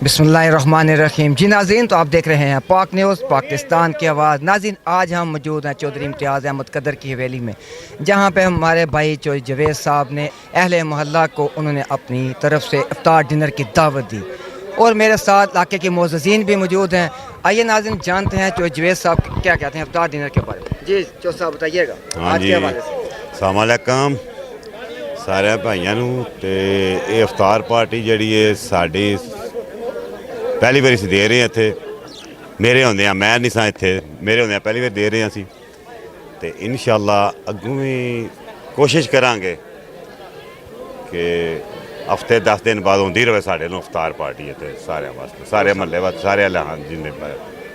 बिस्मिल्लाहिर्रहमानिर्रहीम। जी नाज़रीन, तो आप देख रहे हैं पाक न्यूज़ पाकिस्तान की आवाज़। नाज़रीन, आज हम मौजूद हैं चौधरी इम्तियाज़ अहमद कदर की हवेली में, जहां पे हमारे भाई चौधरी जवेद साहब ने अहले मोहल्ला को उन्होंने अपनी तरफ से इफ्तार डिनर की दावत दी और मेरे साथ इलाके के मोअज़्ज़ीन भी मौजूद हैं। आइए नाज़रीन, जानते हैं चौधरी जवेद साहब क्या कहते हैं इफ्तार डिनर के बारे में। जी चौधरी साहब बताइएगा हाँ आज जी, के हवाले से। अस्सलाम वालेकुम सारे भाइयों नूं। ते ये इफ्तार पार्टी जिहड़ी है साडी पहली बारी असीं दे रहे हैं इत्थे। मेरे होंदे मैं नहीं सा इत्थे, मेरे होंदे पहली बार दे रहे हैं असीं ते इंशाअल्लाह अग्गों भी कोशिश करांगे कि हफ्ते 10 दिन बाद होंदी रहे साढ़े नूं इफ्तार पार्टी इत्थे सारे वास्ते, सारे महल्ले वास्ते, सारे लहान जिन्ने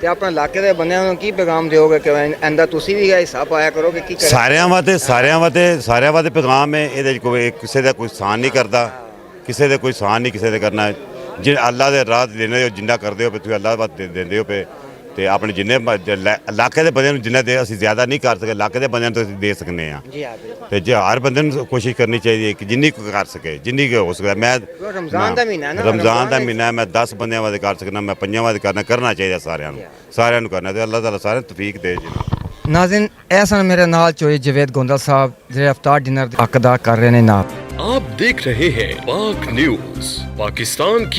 ਤੇ ਆਪਣੇ ਇਲਾਕੇ ਦੇ ਬੰਦਿਆਂ ਨੂੰ ਕੀ ਪੈਗਾਮ ਦਿਓਗੇ ਕਿ ਇਹਦਾ ਤੁਸੀਂ ਵੀ ਹਿੱਸਾ ਪਾਇਆ ਕਰੋ ਕਿ ਕੀ ਕਰੇ। ਸਾਰਿਆਂ ਵਾਸਤੇ ਪੈਗਾਮ ਹੈ। ਇਹਦੇ 'ਚ ਕੋਈ ਕਿਸੇ ਦਾ ਕੋਈ ਸਾਨ ਨਹੀਂ ਕਰਦਾ, ਕਿਸੇ ਦੇ ਕੋਈ ਸਾਨ ਨਹੀਂ ਕਿਸੇ ਦੇ ਕਰਨਾ। ਜੇ ਅੱਲਾ ਦੇ ਰਾਹ ਦੇਣੇ ਜਿੰਨਾ ਕਰਦੇ ਹੋ ਤੁਸੀਂ ਅੱਲਾ ਵਾਸਤੇ ਦਿੰਦੇ ਹੋ ਪਏ ਤੇ ਆਪਣੇ ਜਿੰਨੇ ਇਲਾਕੇ ਦੇ ਬੰਦਿਆਂ ਨੂੰ ਜਿੰਨਾ ਦੇ ਅਸੀਂ ਜ਼ਿਆਦਾ ਨਹੀਂ ਕਰ ਸਕਦੇ, ਇਲਾਕੇ ਦੇ ਬੰਦਿਆਂ ਨੂੰ ਤਾਂ ਅਸੀਂ ਦੇ ਸਕਨੇ ਆ। ਜੀ ਹਾਂ, ਤੇ ਜੇ ਹਰ ਬੰਦੇ ਨੂੰ ਕੋਸ਼ਿਸ਼ ਕਰਨੀ ਚਾਹੀਦੀ ਹੈ ਕਿ ਜਿੰਨੀ ਕੁ ਕਰ ਸਕੇ, ਜਿੰਨੀ ਕੁ ਹੋ ਸਕੇ। ਮੈਂ ਰਮਜ਼ਾਨ ਦਾ ਮਹੀਨਾ ਨਾ, ਰਮਜ਼ਾਨ ਦਾ ਮਹੀਨਾ ਹੈ, ਮੈਂ 10 ਬੰਦਿਆਂ ਵਾਸਤੇ ਕਰ ਸਕਦਾ, ਮੈਂ 5 ਵਾਸਤੇ ਕਰਨਾ ਚਾਹੀਦਾ ਸਾਰਿਆਂ ਨੂੰ ਕਰਨਾ ਤੇ ਅੱਲਾਹ ਤਾਲਾ ਸਾਰਿਆਂ ਨੂੰ ਤੌਫੀਕ ਦੇ ਜੀ। नाज़रीन, ऐसा मेरे नाल चौधरी जवेद गोंदल साहब जो इफ्तार डिनर अदा कर रहे हैं। आप देख रहे हैं पाक न्यूज़ पाकिस्तान की